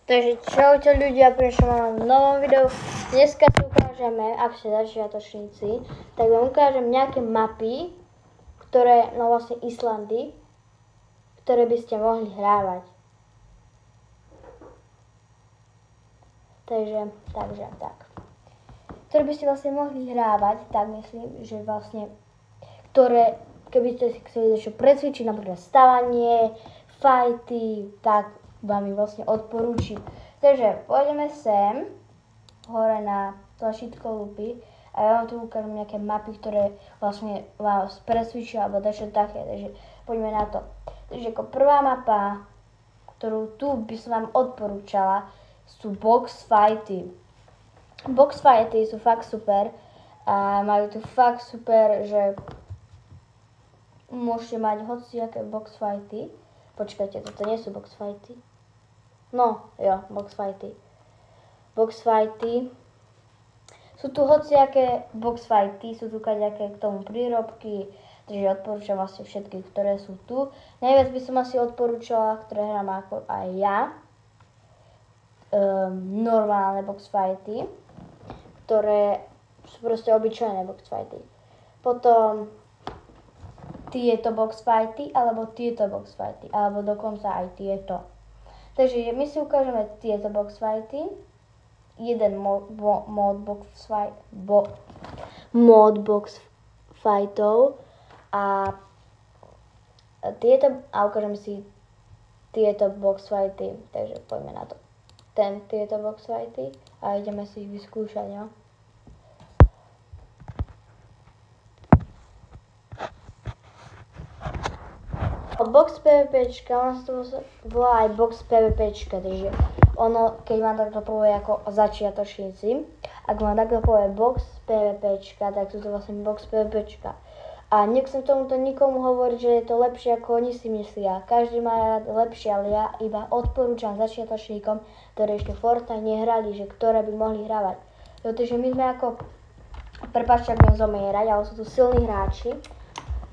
Takže čaute ľudia, prečo mám v novom videu. Dneska si ukážeme, ak ste začiatočníci, tak vám ukážem nejaké mapy, ktoré, no vlastne Islandy, ktoré by ste mohli hrávať. Takže tak. Ktoré by ste vlastne mohli hrávať, tak myslím, že vlastne, ktoré, keby ste si chceli niečo precvičiť, napríklad stavanie, fighty, tak vám ich vlastne odporúčim. Takže pôjdeme sem, hore na tlačítko lupy a ja vám tu ukážem nejaké mapy, ktoré vlastne vás presvičia alebo dačo také, takže poďme na to. Takže ako prvá mapa, ktorú tu by som vám odporúčala, sú box fighty. Box fighty sú fakt super a majú tu fakt super, že môžete mať hociaké box fighty. Počkajte, toto nie sú box fighty. No, jo, box fighty. Box fighty. Sú tu hociaké box fighty, sú tu kadejaké k tomu prírodky, takže odporúčam vlastne všetky, ktoré sú tu. Najviac by som asi odporúčala, ktoré hrám ako aj ja. Normálne box fighty, ktoré sú proste obyčajné box fighty. Potom tieto box fighty, alebo tieto box fighty, alebo dokonca aj tieto. Takže my si ukážeme tieto box fighty, jeden mod box fightov a ukážeme si tieto box fighty, takže poďme na to. Tieto box fighty a ideme si ich vyskúšať, jo. Box PvPčka, ono sa to volá aj box PvPčka, takže ono, keď vám takto povie ako začiatočníci, ak vám takto povie box PvPčka, tak sú to vlastne box PvPčka. A nechcem tomuto nikomu hovoriť, že je to lepšie ako oni si myslia. Každý má rád lepšie, ale ja iba odporúčam začiatočníkom, ktorí ešte Fortnite nehrali, že ktoré by mohli hravať. Pretože my sme ako, prepáčte, ak budem zomierať, ale sú tu silní hráči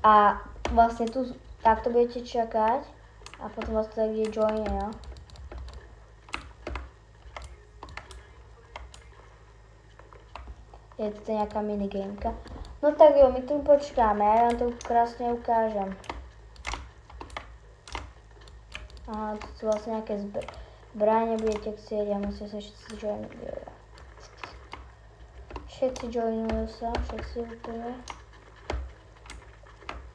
a vlastne tu takto budete čakať a potom vás to tak ide join, jo. Je to nejaká minigameka. No tak jo, my tu počkáme, ja vám to krásne ukážem. Aha, tu sú vlastne nejaké zbranie, budete chcieť a musíte sa všetci joinujú. Všetci joinujú sa, všetci úplne.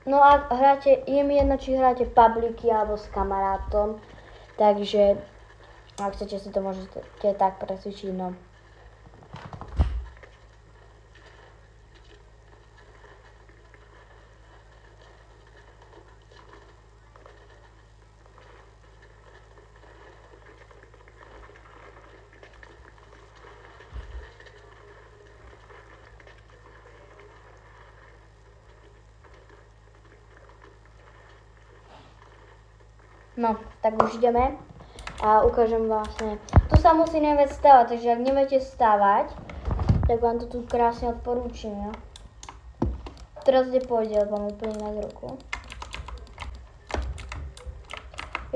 No a hráte, je mi jedno, či hráte publiky alebo s kamarátom, takže ak chcete si to môžete tak presvičiť, no. No, tak už ideme a ukážem vlastne. Tu sa musí najviac stávať, takže ak neviete stávať, tak vám to tu krásne odporúčim, jo. Teraz kde pôjde, lebo mám úplne na ruku.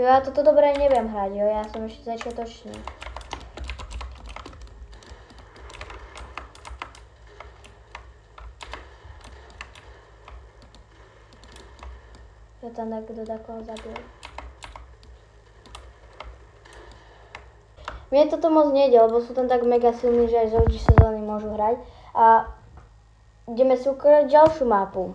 Jo, ja toto dobre neviem hrať, jo, ja som ešte začiatočný. Ja tam kto takoho zabil. Mne toto moc nejde, lebo sú tam tak mega silní, že aj z OG sezóny môžu hrať. A ideme si ukázať ďalšiu mapu.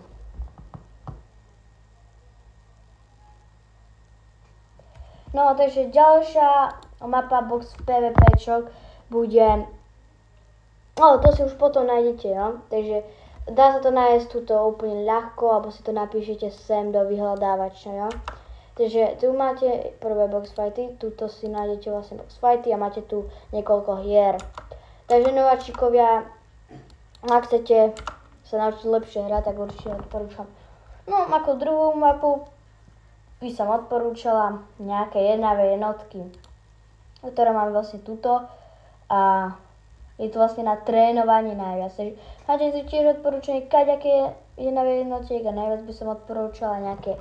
No, takže ďalšia mapa box PvPčok bude... No, to si už potom nájdete, no. Takže dá sa to nájsť tuto úplne ľahko, alebo si to napíšete sem do vyhľadávača, jo. Takže tu máte prvé box fighty, tuto si nájdete vlastne box fighty a máte tu niekoľko hier. Takže nováčikovia, ak chcete sa naučiť lepšie hrať, tak určite odporúčam. No, ako druhú mapu by som odporúčala nejaké 1v jednotky, ktoré máme vlastne tuto a je to vlastne na trénovanie najviac. Takže máte si tiež odporúčanie kaďaké 1v jednotiek a najviac by som odporúčala nejaké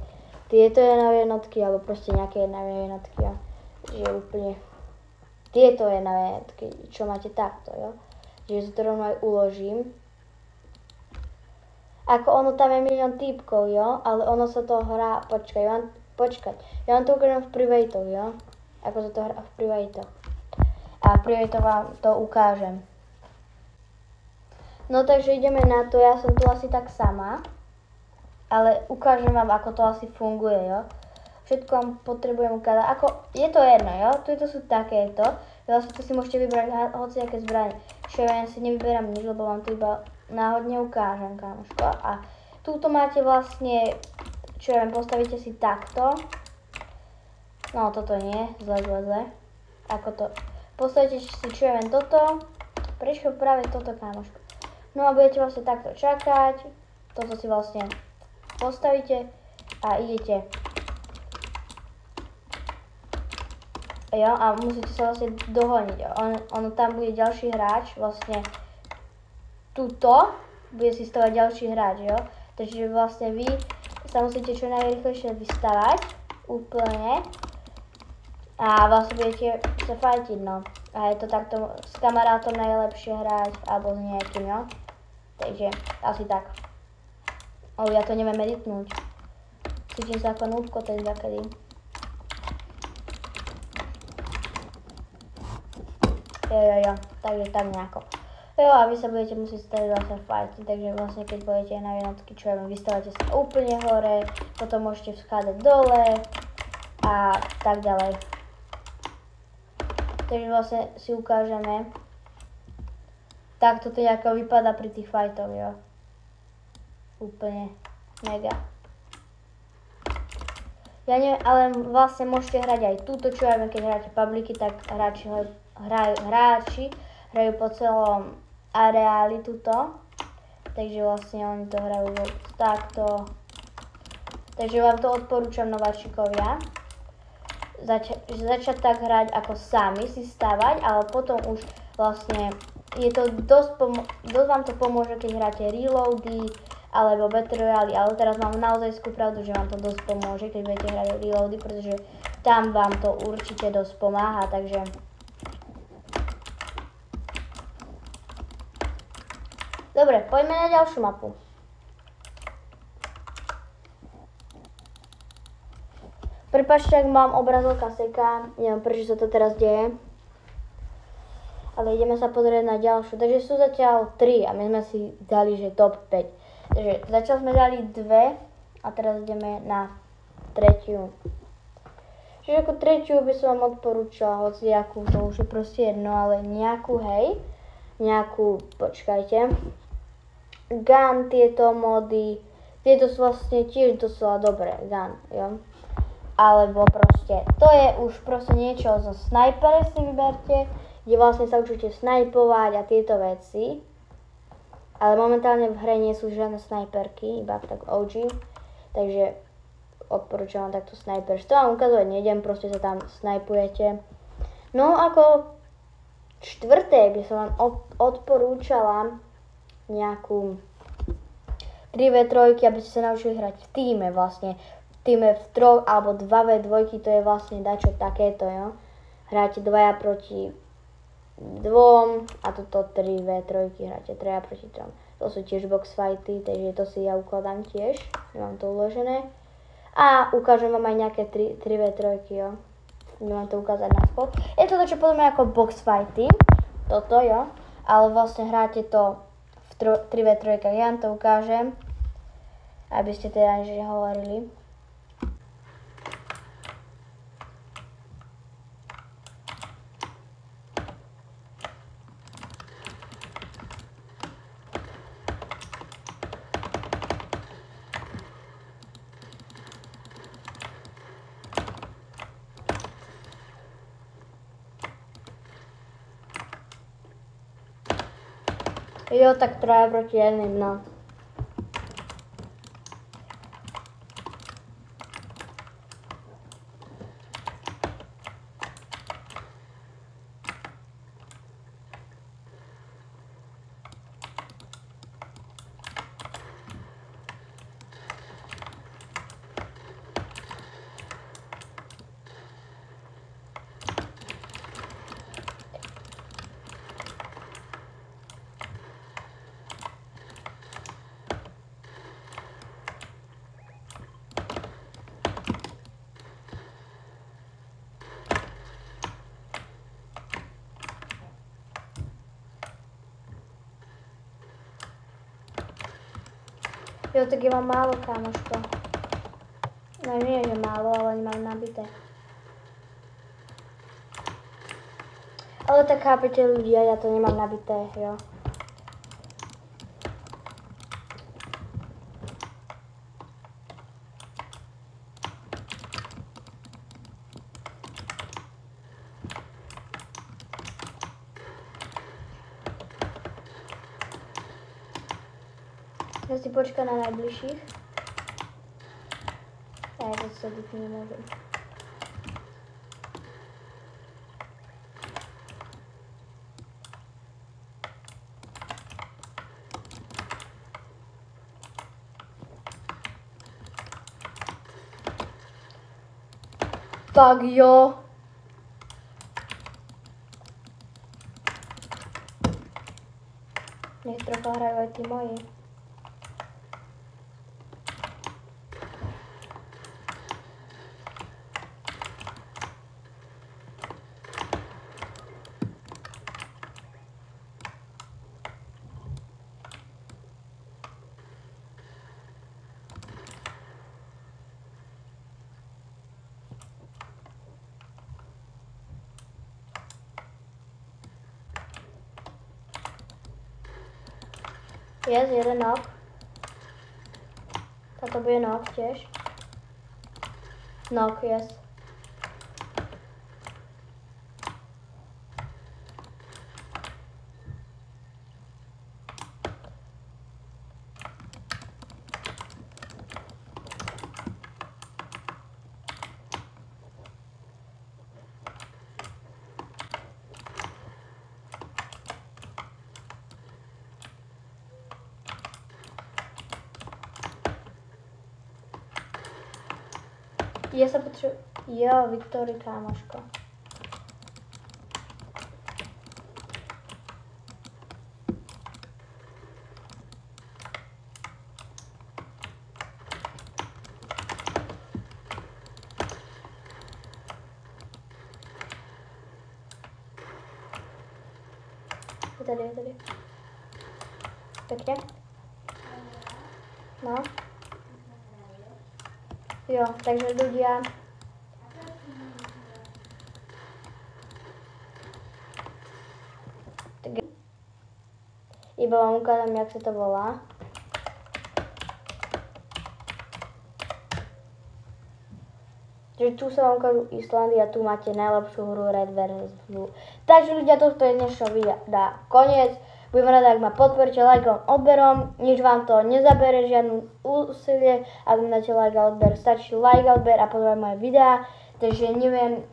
tieto jednotky, alebo proste nejaké jednotky, že úplne tieto jednotky, čo máte takto, jo. Čiže to rovno aj uložím. Ako ono tam je milión týpkov, jo, ale ono sa to hrá, počkať, ja vám to ukážem v privatoch, jo, ako sa to hrá v privatoch. A v privatoch vám to ukážem. No takže ideme na to, ja som tu asi tak sama, ale ukážem vám, ako to asi funguje, jo. Všetko vám potrebujem ukázať, ako, je to jedno, jo, tu sú takéto, vlastne tu si môžete vybrať hociaké zbranie, čo ja si nevyberám nič, lebo vám to iba náhodne ukážem, kamoško. A túto máte vlastne, čo ja viem, postavíte si takto. No toto nie, zle. Ako to, postavíte si, čo ja viem, toto. Prečo práve toto, kamoško? No a budete vlastne takto čakať. Toto si vlastne postavíte a idete. Jo, a musíte sa vlastne dohoniť. Ono tam bude ďalší hráč, vlastne tuto bude si stavať ďalší hráč, jo. Takže vlastne vy sa musíte čo najrýchlejšie vystavať úplne a vlastne budete sa fajtiť, no. A je to takto s kamarátom najlepšie hrať alebo s niekým, jo. Takže asi tak. Ja to neviem editnúť. Cítim sa ako núbko teď zakedy. Jo, takže tak nejako. Jo, a vy sa budete musieť stať vlastne fajti, takže vlastne keď budete na jednotky, čo ja viem, vystavate sa úplne hore, potom môžete vschádzať dole a tak ďalej. Takže vlastne si ukážeme, tak toto nejako vypadá pri tých fajtoch, jo. Úplne mega. Ja neviem, ale vlastne môžete hrať aj túto, čo ja viem, keď hráte publiky, tak hráči hrajú po celom areáli tuto. Takže vlastne oni to hrajú takto. Takže vám to odporúčam nováčikovia. Začať tak hrať ako sami si stavať, ale potom už vlastne je to dosť vám to pomôže, keď hráte reloady alebo Battle Royale, ale teraz mám naozaj pravdu, že vám to dosť pomôže, keď budete hrať reloady, pretože tam vám to určite dosť pomáha, takže dobre, poďme na ďalšiu mapu. Prepáčte, ak mám obrazovka seká, neviem prečo sa to teraz deje. Ale ideme sa pozrieť na ďalšiu. Takže sú zatiaľ 3 a my sme si dali, že top 5. Takže zatiaľ sme dali 2 a teraz ideme na tretiu. Čiže ako tretiu by som vám odporúčala, hoci jakú, to už je proste jedno, ale nejakú, hej. Nejakú, počkajte. Gun, tieto mody, tieto sú vlastne tiež dosť dobré, gun, jo. Alebo proste, to je už proste niečo zo snajpere si vyberte, kde vlastne sa učíte snajpovať a tieto veci. Ale momentálne v hre nie sú žiadne snajperky, iba tak OG. Takže odporúčam vám takto snajper. To vám ukazovať nejdem, proste sa tam snajpujete. No ako štvrté by som vám odporúčala nejakú 3v3, aby ste sa naučili hrať v tíme vlastne. V tíme v 3 alebo 2v2, to je vlastne dačo takéto, jo. Hráte 2 proti 2 a toto 3v3 hráte 3 proti 3. To sú tiež box fighty, takže to si ja ukladám tiež, mám to uložené. A ukážem vám aj nejaké 3v3, jo. Idem vám to ukázať na spol. Je to čo podobné ako box fighty, toto, jo. Ale vlastne hráte to v 3v3, ja vám to ukážem, aby ste teda nič nehovorili. Jo, tak 3 proti 1, no. Jo, tak ja mám málo, kámoško. No nie, že málo, ale nemám nabité. Ale tak chápete ľudia, ja to nemám nabité, jo. Ja si počkám na najbližších. Ja to sa byť nemôžem. Tak jo. Nech trocha hrajú aj tí moji. Yes, jeden knock. Táto bude knock tiež. Knock, yes. Ja sa potrebujem... Jo, Viktory, kámoško. Je tady. Pekne. No. Jo, takže ľudia. Iba vám ukážem, jak sa to volá. Takže tu sa vám ukážu Islandy a tu máte najlepšiu hru Red vs Blue. Takže ľudia, toto je dnešného videa. Dá koniec. Budem rada, ak ma podporíte lajkom, odberom. Nič vám to nezabere, žiadnu úsilie. Ak mi dáte like a odber, stačí like a odber a podporovať moje videá. Takže neviem,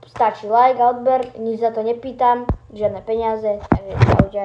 stačí like a odber, nič za to nepýtam, žiadne peniaze. Takže čaute.